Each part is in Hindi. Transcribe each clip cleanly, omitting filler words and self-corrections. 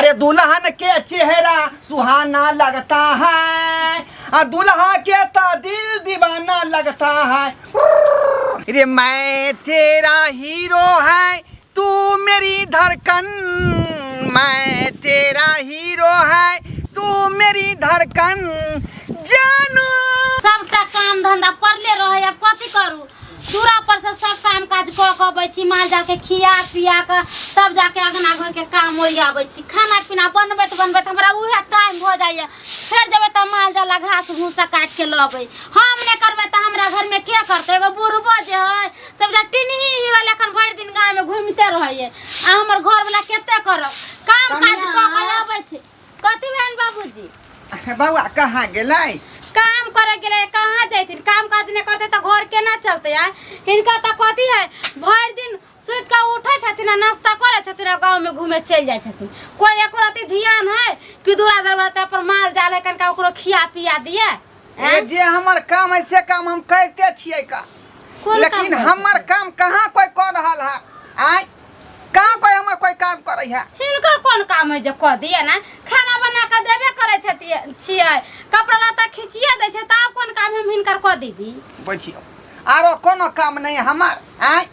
अरे दुल्हन के चेहरा सुहाना लगता है, दुल्हा के तो दिल दीवाना लगता है। अरे मैं तेरा हीरो है, तू मेरी धड़कन, मैं तेरा हीरो है, तू मेरी धड़कन जानू। सबटा काम धंधा पड़ले रहे, अब कथी करू? दूरा पर से सब काम काज क के अबै छी, माल जाके खिया पिया के तब जाके अगना घर के काम ओरियाबै छी। खाना पीना बनबैत बनबैत हमरा उहे टाइम भ जाइए। फिर जबे त माल जाला घास भूसा काट के लबै, हम ने करबै त हमरा घर में के करतै? एगो बुढ़बो जे है सब जा टिनही हीरो लेखन भर दिन गांव में घूमते रहैए, आ हमर घर वाला केते करब? काम काज क के आबै छी। कथी भेल बाबूजी? बउआ कहाँ गेलै? काम करे गेले, कहाँ जैथिन? काम काज ने करते तो घर केना चलते यार? इनका तो कथी है, भर दिन सुत के उठे छथिन, नाश्ता करे छथिन, गांव में घूमे चल जाय छथिन। कोई एको रति ध्यान है कि दूरा दरवाजा पर माल जाले कनका ओकरो खिया पिया दिए? जे हमर काम है से काम हम करते छियै का, लेकिन हमर काम कहाँ कोई कर रहल है? आय कहाँ कोई हमर कोई काम करे है? हिनकर कौन काम है जे कह दिए ना? खाना बना के देबे करे छियै, कपड़ा लत्ता खिचिए दै छै, तब कौन काम हम हिनकर कह देबी? बुझियो आरो कोनो काम नहीं हमर। आय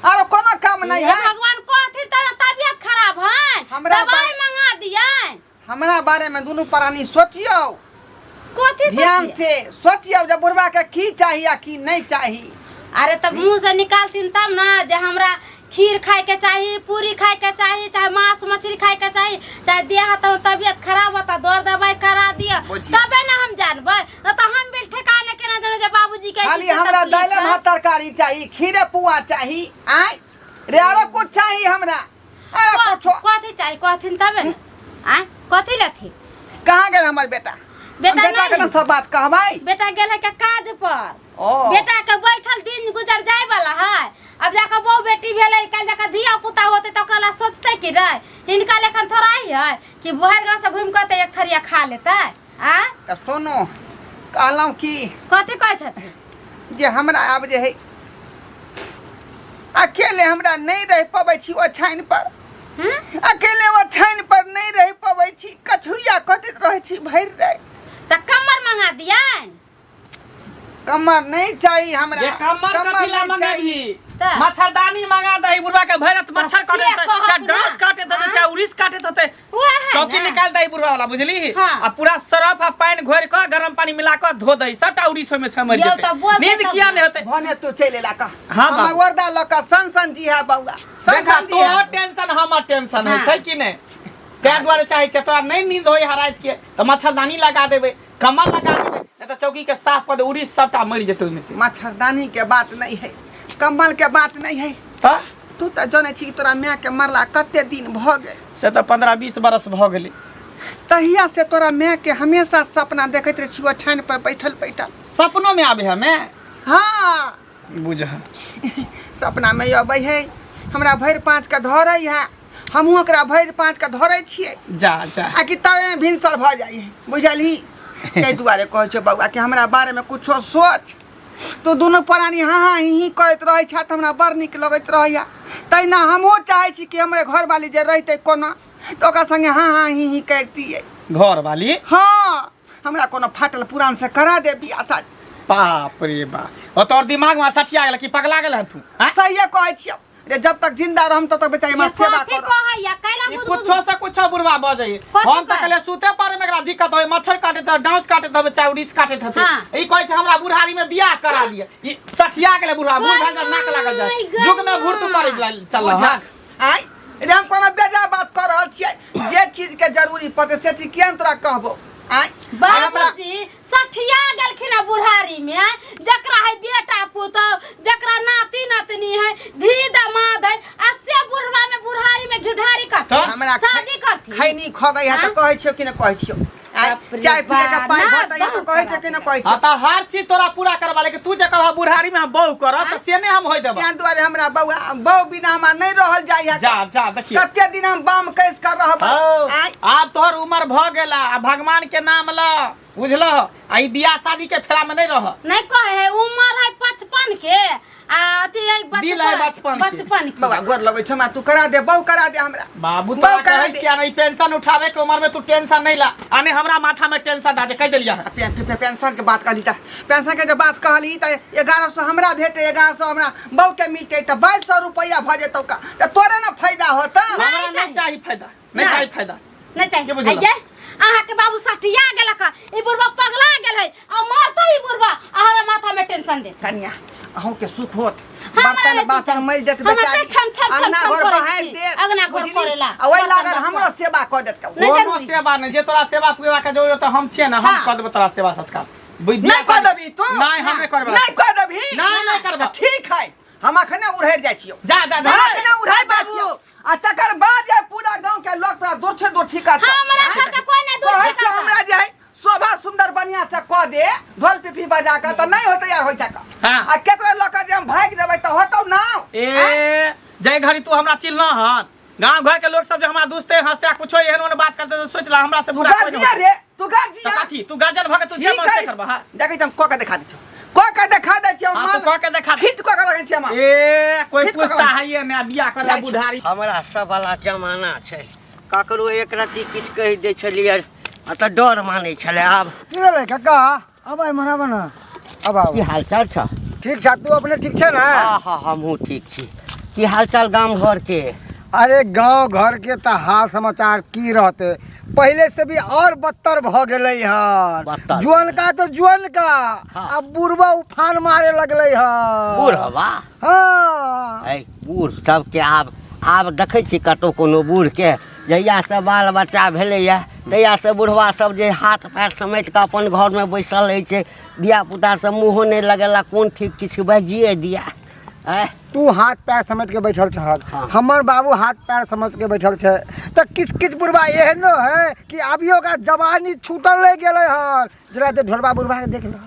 आरो कोनो काम नहीं है। भगवान कथी तरह तबियत खराब है, दवाई मंगा दिए। हमरा बारे में दोनों प्राणी सोचियो, कथी ध्यान से सोचियो जब बुढ़वा के की चाहिए की नहीं चाहिए। अरे तब मुंह से निकालतीन तब ना जे हमरा खीर खाए के चाहिए, पूरी खाए के चाहिए, चाहे मांस मछली खाए के चाहिए, चाहे देह तो तबियत खराब होता दौड़ दवाई करा दिया, तबे ना हम जानबे। न तो हम भी ठिकाने के ना जाने जे बाबूजी के खाली हमरा दाल भात तरकारी चाहिए, खीरे पुआ चाहिए। आय रे आरो कुछ चाहिए हमरा? अरे कुछ कथी चाहिए कथिन तबे ना। आय कथी लेथी? कहाँ गेल हमर बेटा? बेटा के ना सब बात कहबै। बेटा गेल है के काज पर, ओ बेटा के बैठल दिन गुजर जाए वाला है। अब जाकर बहु बेटी भेले, कल जाकर धिया पुता होते तो ओकरा ला सोचते कि रे हिनका लेखन थोड़ा ही है कि बाहर गांव से घूम के एक थरिया खा लेते। आ त सुनो कहलौं कि कथी कहै छथि जे हमरा आब जे है अकेले हमरा नहीं रह पबै छी ओ छाइन पर। अकेले वो छाइन पर नहीं रह पबै छी, कछुरिया कटैत रहै छी भरि रात। त कमर मंगा दिया? कमर नहीं चाहिए हमरा। ये कमर कथी ला मंगाबी? त मच्छरदानी मंगा दही, बुढ़वा के भरत मच्छर काटे त चाहे डांस काटे त चाहे उरिस काटे त चौकी निकाल दही बुढ़वा वाला, बुझली? आ पूरा सरफ आ पानी घोर के गरम पानी मिला के धो दही, सबटा उरिस में समझ जेते। नींद किया नहीं होते? भने तू चले ला का। हां हमर वरदा ल का सन जी है बउआ, सन जी तो टेंशन हमर टेंशन है छै कि नहीं? ते द्वारे चाहे छै तोरा नहीं नींद होय हरात के त मच्छरदानी लगा देबे, कमल लगा देबे, नहीं तो चौकी के साफ कर दे, उरिस सबटा मर जेते ओइ में से। मच्छरदानी के बात नहीं है, कमल के बात नहीं है। त तू त जाने छी तोरा माय के मरला कते दिन भ गेल? से त 15-20 बरस भ गेलै। तहिया से तोरा माय के हमेशा सपना देखैत रहे छी छान पर बैठल बैठल। सपनों में आवे हमें? हाँ बुझ सपना में अबै है, हमरा भरि पाँच के धरै है, हमहूँ ओकरा भरि पाँच के धरै छियै। जा जा आ कि तबे भिनसर भ जाइ है, बुझलही? ताहि दुआरे कहै छै बउआ कि हमरा बारे में कुछो सोच। तू दोनों प्राणी हाँ हाँ ही करैत रहै छ त हमरा बड़ नीक लगैत रहैया। तहिना हमहूँ चाहै छी कि हमरे घरवाली जे रहितै कोना त ओकरा संगे हाँ हाँ ही करतियै। घर वाली? हाँ हमरा कोनो फाटल पुरान से करा दे बियाह शादी। बाप रे बाप, तोर दिमाग में सठिया गेल कि पगला गेल तू? सहिए कहै छियै रे, जब तक जिंदा रहम तब तक बेचारी में सेवा कर। कुछो से कुछो बुढ़वा भ जाई। हम त कहले सुते पर में एकरा दिक्कत होय, मच्छर काटे त डांस काटे त चाहे उरिस काटे त ई कहै छै हमरा बुढ़ारी में बियाह करा दिए। ई सठिया गेले बुढ़वा, बूढ़ भए जा नाक लागल जाय, जुग में भूर तू करे चल रहा। आय रे हम कोनो बेजा बात कर रहल छियै, जे चीज के जरूरी पड़ते से चीज किया तोरा कहबो। आय बाबूजी सठिया गेलखिन बुढ़ारी में, जकरा है बेटा पुतौ, जकरा नाती नातनी है, धी दामाद है, अस्से बुढ़वा में बुढ़ारी में घिढारी करते हमरा शादी करती खैनी ख गई है त कहै छियो कि न कहै छियो? चाय पिए के पाई भटैया त कहै छै कि न कहै छियो? त हर चीज तोरा पूरा करवा ले कि तू जे कहबा बुढ़ारी में हम बहु कर त से ने हम होय देबा। त्या दुआरे हमरा बउआ बहु बिना हमरा नहीं रहल जाय है। जा जा देखिए कते दिन हम बाम कैस कर रहब। अब तोहर उम्र भ गेला, आ भगवान के नाम ल बुझलो आई बियाह शादी के फेरा में नहीं रह नहीं कहे है उम्र है 55 के आ अथी है दिल है बचपन के। बाबा गोर लगै छ तू करा दे बहु करा दे हमरा बाबू तो कहै छिया नहीं पेंशन उठावे के उम्र में तू टेंशन नहीं ला आने हमरा माथा में टेंशन दा जे कह देलिया पेंशन के बात कहली त पेंशन के जब बात कहली त 1100 हमरा भेटे 1100 हमरा बहु के मिलते त 2200 रुपया भ जेतौ का त तोरे ना फायदा होता हमरा नहीं चाहिए फायदा नहीं चाहिए फायदा नहीं चाहिए आइजे अहाँ के बाबू सटिया गेल का ई बुढ़वा पगला गेल है आ मारतो ई बुढ़वा हमरा माथा में टेंशन दे कन्या अहू के सुख होत बर्तन बासन मज देत बेचारी अंगना घर बहार दे अंगना घर करेला आ ओइ लागल हमरो सेवा क देत का कोनो सेवा नहीं जे तोरा सेवा पूरा के जरूरत हम छिए ना हम कर देब तोरा सेवा सत्कार नहीं कर देबी तू नहीं हम नहीं करबे नहीं कर देबी नहीं करबे ठीक है हम अखने उड़हर जाय छियो जा अखने उड़हर बाबू आ तकर बाद जे पूरा गांव के लोग तोरा दूर छिका हमरा घर के कोई नहीं दूर छिका हमरा जे है शोभा सुंदर बढ़िया से क दे ढोल पिपी बजा के त नहीं होते यार होय छका आ केकरो लोग जे हम भाग देबै त होतौ ना ए जय घड़ी तू हमरा चिल न हन गांव घर के लोग सब जे हमरा दोस्ते हंसते कुछो एहन ओने बात करते तो सोच ला हमरा से बुरा कोई नहीं रे तू गाजिया तो काठी तू गाजन भगे तू जे मन से करबा हां देखै हम क के दिखा दै छी क के दिखा दै छी हां तो क के दिखा फिट क के लगै छी हम ए कोई पूछता है ये ना बियाह करला बुढ़ारी हमरा सब वाला जमाना छै ककरो एक रति किछ कह दै छलियै आ त डर मानै छले अब की रे काका अब आइ मना बना अब आओ की हालचाल छ ठीक छ तू अपने ठीक छ ना हां हमहू ठीक छी की हालचाल गांव घर के अरे गांव घर के त हाल समाचार की रहते पहले से भी और बदतर भ गेलै हन जुअन का तो जुअन का अब बुढ़वा उफान मारे लगलै हन बुढ़वा हां ए बूढ़ सब के आब देखै छी कतो कोनो बूढ़ के जहिया से बाल बच्चा भेलैया तहिया से बुढ़वा सब जे हाथ पैर समेट के अपन घर में बैसल रहै छै धिया पुता से मुँहो नहीं लगेला कोन ठीक किछ बजिए दिया तू हाथ पैर समेट के बैठल छ हमर बाबू हाथ पैर समेट के बैठल छै त किछ बुढ़वा एहनो है कि अभियो का जवानी छूटल नहीं गेलै हन जरा दे ढोरबा बुढ़वा के देख ले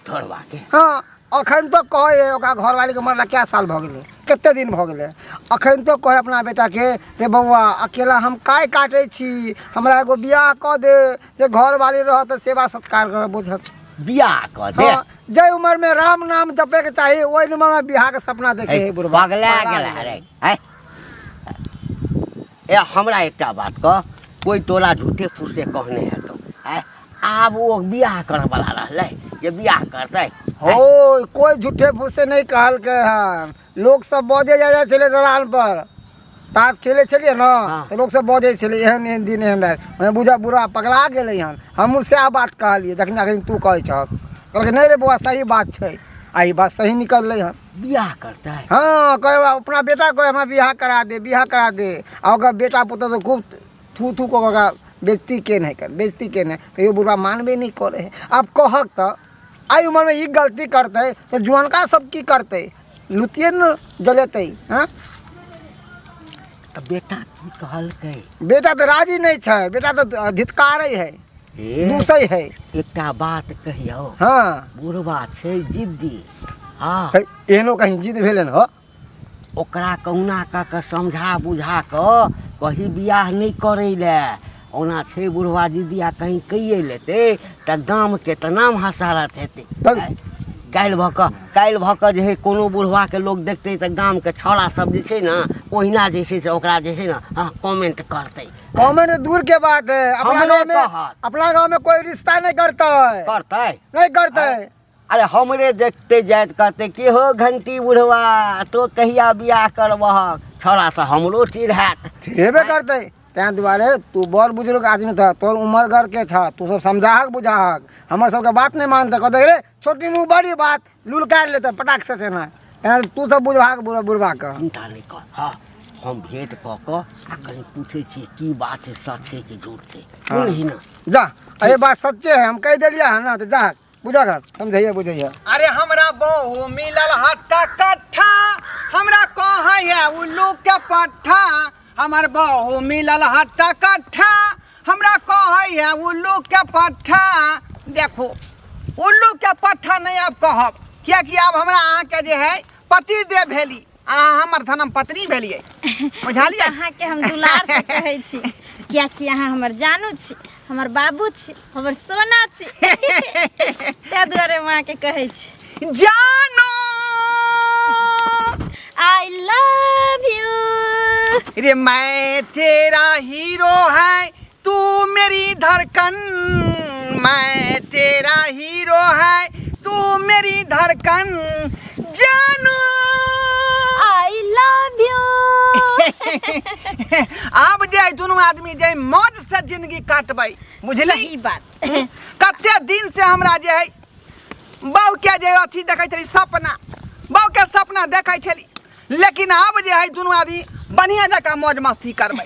ढोरबा के हां अखन तो कहे ओका घरवाली के मरला क्या साल भ गेलै कते दिन भ गेलै अखन तो कहे अपना बेटा के रे बउआ अकेला हम काय काटै छी हमरा एगो बियाह क दे जे घरवाली रह त सेवा सत्कार कर बुझत बियाह क दे जय उम्र में राम नाम जपे के चाहिए ओइ उम्र में बियाह के सपना देखे है बुढ़वा पगला गेला रे ए हमरा एकटा बात क कोई तोरा झूठे फूसे कहने है तो आब वो बियाह करे वाला रहले जे बियाह करतै हो कोई झूठे फूसे नहीं कहल के हन लोग सब बजे जा चले दलान पर ताश खेले छलिए ना तो लोग सब बजे छले एहन दिन एहन मैं बुझा बुरा पगला गेलै हन हमहू से बात कहलिए जखन अखन तू कहै छक कहलकै नहीं रे बुआ सही बात छै आई बात सही निकललै हन बियाह करतै हाँ कहे अपना बेटा को हमरा बियाह करा दे आ ओकर बेटा पुत्र तो खूब थू थू को बेइज्जती के नहीं कर बेइज्जती के नहीं तो ये बुढ़वा मानबे नहीं करे है अब कहक तो आई उम्र में ये गलती करते तो जुआनका सब की करते लुतिए न जलेते हाँ तो बेटा की कहलकै बेटा तो राजी नहीं छै बेटा तो धित्कारे है दूसै है एकटा बात कहियो हाँ बुढ़वा छै जिद्दी हाँ एहनो कहीं जिद भेलन हो ओकरा कहुना के समझा बुझा के कहीं बियाह नहीं करे ले ओना छै बुढ़वा जिद्दी आ कहीं कहिए लेते त गाम के त नाम हसारत हेते काल्हि भऽ कऽ जे है कोनो बुढ़वा के लोग देखते त गाम के छौड़ा सब जे छै ना ओहिना जे छै से ओकरा जे छै ना कमेंट करते कमेंट दूर के बात है अपना गांव में कोई रिश्ता नहीं करते अरे हमरे देखते जात कहते कि हो घंटी बुढ़वा तो कहिया बियाह करबह छौड़ा से हमरो चिढ़ हैत चिढ़ेबे करते तैं दुआरे तू बड़ बुजुर्ग आदमी था तोर उम्र घर के था तू सब समझाहक बुझाहक हमर सबके बात नहीं मानते कहते रे छोटी मुँह बड़ी बात लुलकार लेते पटाख से ना तू सब बुझाहक बुढ़वा के चिंता नहीं कर हाँ हम भेंट कऽ के आ कहीं पूछे छी की बात है सच है कि झूठ है नहीं ना जा अरे बात सच्चे है हम कह दिलिया है ना तो जा बुझा कर समझिए बुझिए अरे हमरा बहू मिलल हट्टा कट्ठा हमरा कहे है उल्लू के पट्ठा हमर बहू मिलल हट्टा कट्ठा हमरा कहे है उल्लू के पट्ठा देखो उल्लू के पट्ठा नहीं अब कहब कियाकि अब हमरा अहाँ के जे है पति दे भेली अहाँ हमर धर्म पत्नी भेलिए बुझलिए अहाँ के हम दुलार से कहै छी कियाकि अहाँ हमर जानू छी, हमर बाबू छी, हमर सोना छी। ताहि दुआरे हम अहाँके कहै छी जानो आई लव यू। रे मैं तेरा हीरो है तू मेरी धड़कन, मैं तेरा हीरो है तू मेरी धड़कन, जानो आई लव यू। अब जे दोनों आदमी जे मौज से जिंदगी काटबै, बुझली? सही बात। कते दिन से हमरा जे है बहु के जे अथी देखै छली सपना, बहु के सपना देखै छली, लेकिन अब जे है दोनों आदमी बढ़िया जगह मौज मस्ती करबै,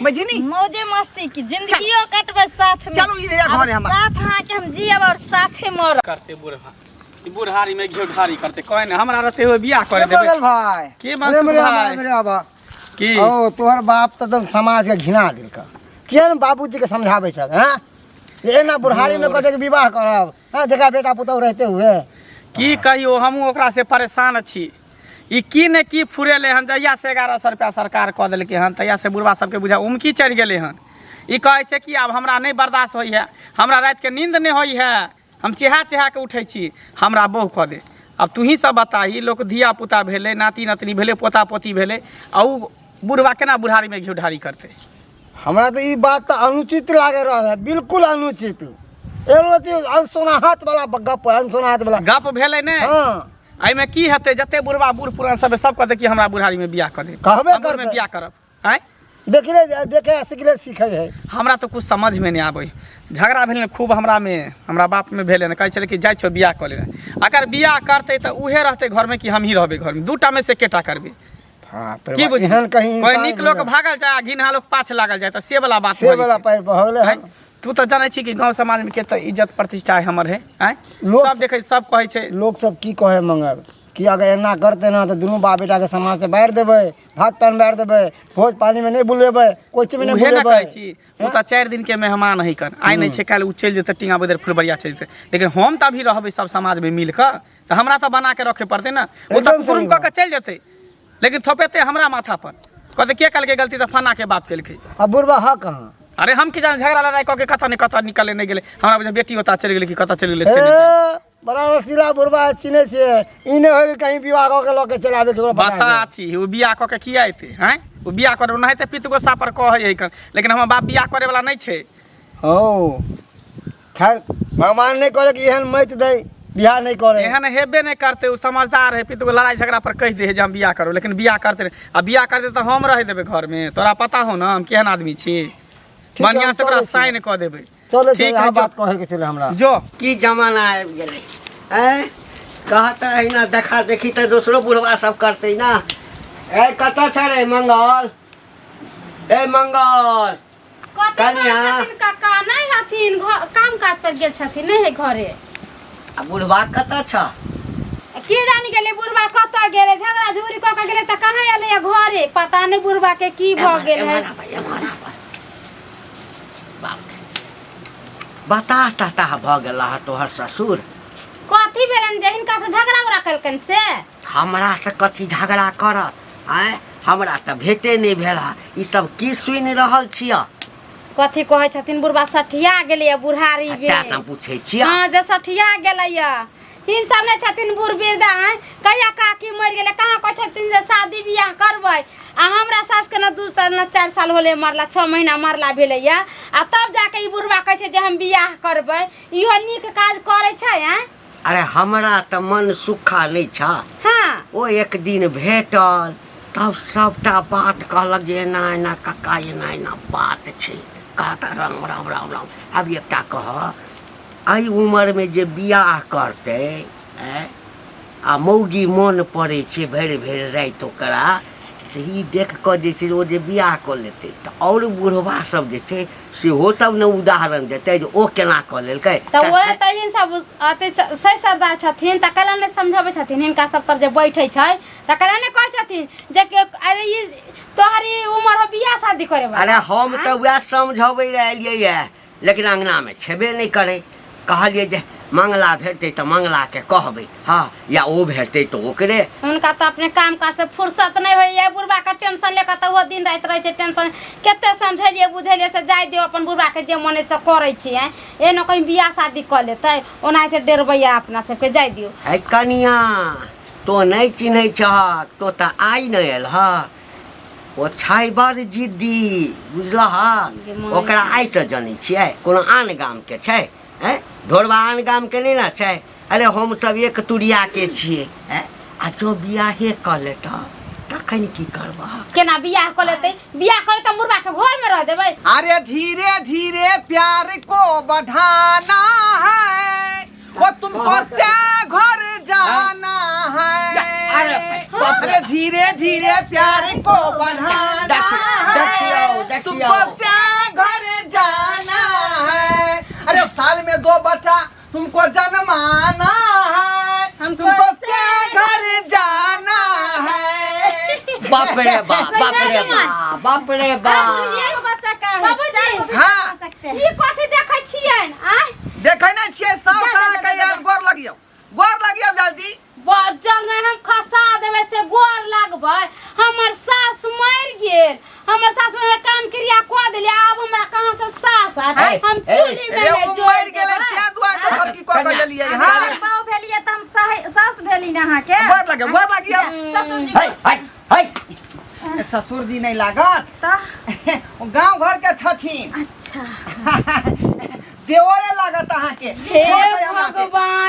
बुझनी? मौजे मस्ती की जिंदगियो काटबै साथ में। चलू इधर घर है हमार साथ अहाँके हम जियब और साथे मरब। करते बुढ़ा ई बुढ़ारी में घेउठारी करते कोई ना हमरा रहते हुए बियाह करे देबे। बगल भाई के मनसुख भाई मेरे आबा की ओ तोहर बाप त एकदम समाज के घिना देलक। किया न बाबूजी के समझाबै छ? हां ये ना बुढ़ारी में कहते विवाह करब, हां जगह बेटा पुतौ रहते हुए की कहियो हमहू ओकरा से परेशान छी। ई की ने की फुरेले हन, जहिया से 1100 रुपया सरकार कऽ देलकै हन तहिया से बुढ़वा सबके बुझा उमकी चढ़ि गेलै हन। ई कहै छै कि अब हमरा नहीं बर्दाश्त होई है, हमरा रात के नींद नहीं होई है, हम चेहा चेहा के उठै छी, हमरा बहु कऽ दे। अब तू ही सब बता, ई लोग धिया पुता भेले, नाती नतनी भेले, पोता पोती भेले, आ उ बुढ़वा केना बुढ़ारी में घेउढारी करते? हमरा तो ई बात तो अनुचित लागे रहा है, बिल्कुल अनुचित। एरोती अनसोनाहत वाला गप, अनसोनाहत वाला गप भेलै ने। हां एहिमे की हेतै? जते बुढ़वा बूढ़ पुरान सब सब कहते कि हमरा बुढ़ारी में बियाह कर दे, कहबे हमहू में करतै। बियाह करब। आय देखले देखे सिखले सीखे है। हमरा तो कुछ समझ में नहीं आबै। झगड़ा भेल खूब हमरा में, हमरा बाप में भेले ने, कहै छलै कि जाइ छौ बियाह कऽ ले। अगर बियाह करतै तऽ उहे रहतै घर में कि हम ही रहबै घर में, दूटा में से केटा करबै? हां की बुझ एहन कहीं कोई निक लोक भागल जाय, घिनहा लोक पाछ लागल जाय, तऽ से वाला बात से वाला पैर हो गेले। है। तू तो जानै छी कि गांव समाज में के इज्जत प्रतिष्ठा है हमर है। आय लोग सब देखे सब कहै छै लोग सब की कहे मंगर कि अगर एना करते ना तो दोनों बाप बेटा के समाज से बाहर देबे, भात पान बाहर देबे, भोज पानी में नहीं बुलेबे, कोई चीज में नहीं उहे ना बुलेबे। कहै छी तू तो 4 दिन के मेहमान ही कर, आइ नहीं छै काल्हि उ चलि जेतै टिंगा बदर फुलबरिया चलि जेतै, लेकिन हम त अभी रहबै सब समाज में मिल क, त हमरा त बना के रखे पड़तै ना। ओ त एकदम कुकुरुम सही क के चलि जेतै, लेकिन थोपेते हमरा माथा पर, कहते के कल के गलती त फना के बाप केलकै। अब बुढ़वा हा कहाँ? अरे हम की जान झगड़ा लड़ाई क के कत ने कत निकले नहीं गेले, हमरा बुझा बेटी होता चलि गेले कि कत चलि गेले से नहीं जाने। बड़ा रसीला बुढ़वा चिन्हे छे, इने हो कि कहीं विवाह क के लोग चलावे के बता छी उ बियाह क के किया एते हैं? उ बियाह करे नहीं त पित गोसा पर कहै है, लेकिन हमर बाप बियाह करे वाला नहीं छे। ओ खैर भगवान नहीं करे कि एहन मत दे बियाह नहीं करे। एहन हेबे नहीं करते, उ समझदार है, पित गो लड़ाई झगड़ा पर कह दे है जे हम बियाह करो, लेकिन बियाह करते नहीं। अब बियाह करते तो हम रह देबे घर में, तोरा पता हो ना हम केहन आदमी छी। ठीक है, बढ़िया हम से ओकरा चलै छी। साइन क देबे। चलो ठीक चलो है, आ जो। बात कहे के चले हमरा। जो की जमाना आबि गेलै हैं? कहता है ना देखा देखी तो दूसरो बुढ़वा सब करते ना। ए कतऽ छ रे मंगल? ए मंगल कथी कनिया। कहै छथिन काका? नहीं हथिन, काम काज पर गेल छथिन, नहीं है घरे। आ बुढ़वा कतऽ छ? की जानी गेले बुढ़बा कतऽ गेले, झगड़ा झूरी क के गेले त कहाँ एले या घरे, पता नहीं बुढ़बा के की भ गेल है। बता टाटा भ गेला तोहर ससुर। कथी भेलन जे हिनका से झगड़ा उगड़ा कलकन से? हमरा से कथी झगड़ा करत? आय हमरा त भेटे नहीं भेला। ई सब की सुनि रहल छिय? कथी कहै छथिन बुढ़बा सठिया गेले या बुढ़ारी बे। तें न पूछै छिय। हां जे सठिया गेले या। हिन सब ने छथिन बूढ़ वृद्धा, कहिया काकी मर गेले, कहाँ कहै छथिन जे शादी बियाह करबै। आ हमरा सास के न 2 साल न 4 साल होले मरला, 6 महीना मरला भेले या। आ तब जाके ई बुढ़बा कहै छै जे हम बियाह करबै। इहो नीक काज करै छै हैं? अरे हमरा त मन सुखा नहीं छ। हां ओ एक दिन भेटल तब सबटा बात कहलक जे एना एना कक्का एना एना बात छै। कहता राम राम राम राम। अब एकटा कह एहि उम्र में जे बियाह करते आ मौगी मन पड़े छै भरि भरि राति ओकरा, तऽ ई देख कऽ जे छै ओ जे बियाह कऽ लेतै तऽ आओर बुढ़वा सब जे छै सेहो सब ने उदाहरण देतै जे ओ केना कऽ लेलकै। त ओए त हिन सब अते सही सरदार छथिन, त कला ने समझाबै छथिन हिनका सब तर जे बैठे छै, त कला ने कहै छथिन जे अरे ई तोहरी उम्र हो बियाह शादी करे वाला। अरे हम तऽ वएह समझबै लए एलियै ये, लेकिन अंगना में छेबे नहीं करे। कहलिए जे मंगला भेटतै तऽ मंगला के कहबै हाँ या ओ भेटतै तऽ ओकरे उनका तो अपने काम काज से फुर्सत नहीं होई है बुढ़बा का टेंशन लेकर तो वो दिन रात रहे छे टेंशन केते समझलिए बुझलिए से जाय दियो अपन बुढ़बा के जे मने से करै छी है ए न कहीं बियाह शादी कर लेतै ओनाइते डेरबैया अपना सबके जाय दियो है कनिया तो नहीं चिन्है छह तो तऽ आइ नहीं आयल ह ओ छै बड़ जिद्दी बुझलह ओकरा आइ से जानै छियै कोनो आन गाम के छै हैं ढोरबा आन गाम के नहीं ना छै अरे हम सब एक तुरिया के छियै हैं आ जो बियाहे कर लेत तखन की करबह केना बियाह कर लेतै बियाह करे त मुर्बा के घर में रह देबै अरे धीरे धीरे प्यार को बढ़ाना है वो तुमको से घर जाना है अरे धीरे धीरे प्यार को बढ़ाना है तुमको से घर जाना है अरे साल में 2 बच्चा तुमको जन्माना है तुमको से घर जाना है बाप रे बाप बाप रे बाप बाप रे बाप बच्चा का है बाबूजी हाँ ई कथि देखै छियन आ देखे ना छियै साल के यार गोर लगियो जल्दी बजल नहीं हम खसा देवे से गोर लागबै हमर सास मर गेल हमर सास में काम क्रिया को देली अब हमरा कहां से सास आत हम चूल्ही में रे जो मर गेले त्या दुआ के सबकी को कर लेलिए हां पाव भेलिए त हम सास भेली ना के गोर लगियो ससुर जी है ससुर जी नहीं लागत त गांव घर के छथिन अच्छा देवरे लागत अहाँ के हे भगवान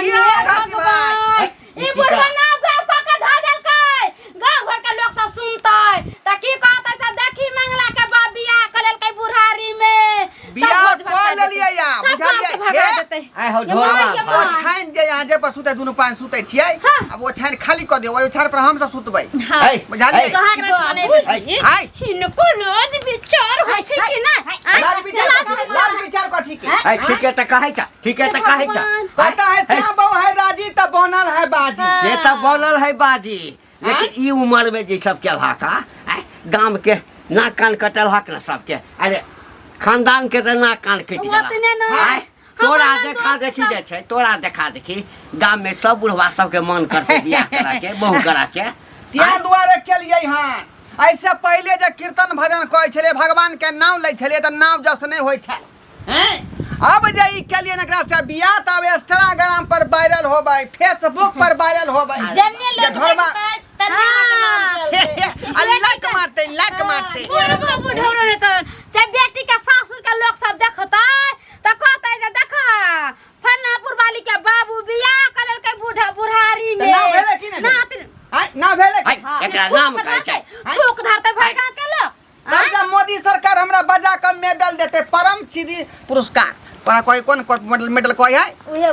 ई बुढ़वा नाम गांव का धा देलकै गांव घर के लोग सब सुनतै त की कहतै से देखी मंगला के बा बियाह कर लेलकै बुढ़ारी में बियाह कर लेलिए या बुझलिए आइ हो ढोलबा ओ छाइन जे यहाँ जे पर सुते दुनु पान सुते छियै अब वो छाइन खाली क दे ओइ छाड़ पर हम सब सुतबै बुझलिए हाय हिनको रोज विचार होइ छै कि ना लाल विचार कथी के है ठीक है त कहै छ ठीक है त कहै छ पता है श्याम बाबू है राजी त बनल है बाजी से त बनल है बाजी लेकिन ई उम्र में जे सब के भाका गांव के नाक कान कटल हक ना सबके अरे खानदान के त नाक कान कटि गेल तोरा देखा देखी जे छै तोरा देखा देखी गांव में सब बुढ़वा सब के मन करते बियाह करा के बहु करा के त्या दुआरे केलिए हां ऐसे पहले जे कीर्तन भजन कहै छले भगवान के नाम लै छले त नाम जस नहीं होय छै हैं अब जे ई केलिए एकरा से बियाह त अब इंस्टाग्राम पर वायरल होबै फेसबुक पर वायरल होबै जन्ने ढोरबा तन्ने का नाम चलते लाइक मारते बुढ़वा बुढ़ौरो ने त बेटी के सासुर के लोग सब देखतै त कहतै जे देखा फलनापुर वाली के बाबू बियाह कर लेलकै बूढ़ा बुढ़ारी में नाम भेले कि नहीं हां ना भेले एकरा नाम कहै छै थूक धरते भगा के लो राजा मोदी सरकार हमरा बजा के मेडल देते परम श्री पुरस्कार कोन मेडल कोई है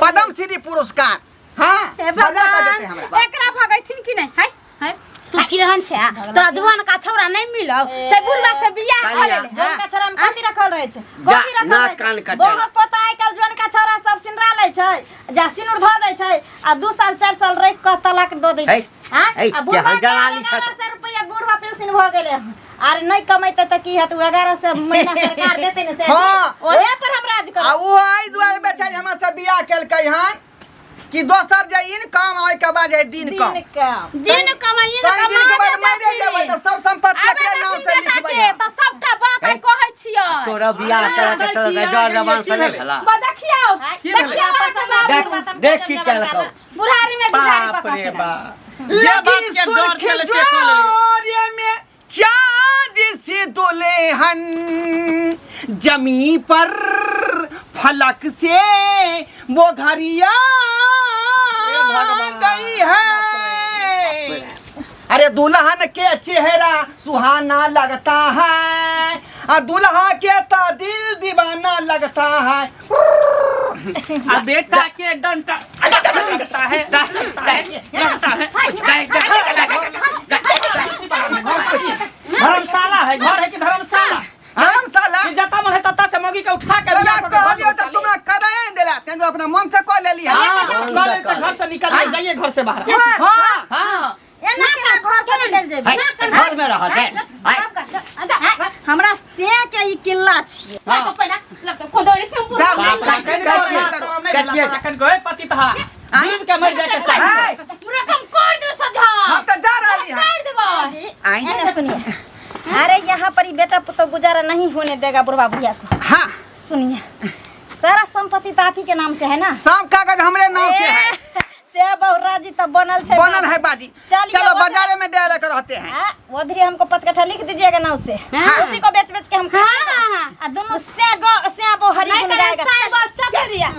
पद्म श्री पुरस्कार हां बजा के देते हमरा एकरा भगैथिन कि नहीं है तू केहन छै तोरा जवान का छौरा नहीं मिलौ से बुढ़वा से बियाह कर ले जवान का छोरा में कथि रखल रहे छै जा, कथि ना रखल कान रहे कटे। बहुत पता है कल जवान का छोरा सब सिनरा लै छै जा सिनुर ध दै छै आ 2 साल 4 साल रह के तलाक द दै छै हां आ बुढ़वा जलाली छ 1100 रुपया बुढ़वा पेंशन भ गेले अरे नहीं कमाइते त की हत 1100 महीना सरकार देते ने से ओहे पर हम राज कर आ वो आई दुआरे बेचारी हमरा से बियाह केलकै हन कि दोसर जे इनकम आय के बाद है दिन कम दिन कमाई कई दिन के बाद मरे जेबै त सब संपत्ति एकरे नाम से लिखबै त सबटा बात आई कहै छियै तोरा बियाह करा के चल गए जर जवान से नहीं भेला देखियो देख की कहलकौ बुढ़ारी में बिचारी बाप रे कह बाप जे बात के डर चले से जोरिये में चांद से दुल्हन जमी पर फलक से वो घरिया गई है अरे दुल्हन के चेहरा सुहाना लगता है दुल्हा के तो दिल दीवाना लगता है आ बेटा के डंटा लगता है धर्मशाला है घर है कि धर्मशाला धर्मशाला कि जता मन है तता से मौगी के उठा के बियाह कर कहलियो त तुमरा कराए देला तें अपना मन से कह लेली हां कल तो घर से निकल जाइए घर से बाहर हां हां एना का घर से निकल जेबे घर में रह दे हमरा से के ई किल्ला छिए पहिला लगतो खोदोरी से पूरा नहीं नहीं कटिया लगा कन कोई पति तहा डूब के मर जाए के चाहिए पूरा कम कर दे सजा हम तो जा रही है कर देबो आई ऐसे सुनिए, अरे यहाँ पर ही बेटा पुतो गुजारा नहीं होने देगा बुढ़वा बुढ़िया को। हाँ सुनिए, सारा संपत्ति तो आप ही के नाम से है ना? सब कागज हमरे नाम से है से बहुराजी तो बनल छे। बनल है बाजी। चलिए, चलो वो बाजारे में डाल कर रहते हैं। हाँ, वो धीरे हमको 5 कट्ठा लिख दीजिएगा नाव से। उसी को बेच बेच के हम हाँ, हाँ, हाँ। दोनों से वो हरी नहीं गुन करे गाएगा। साइबर चचरिया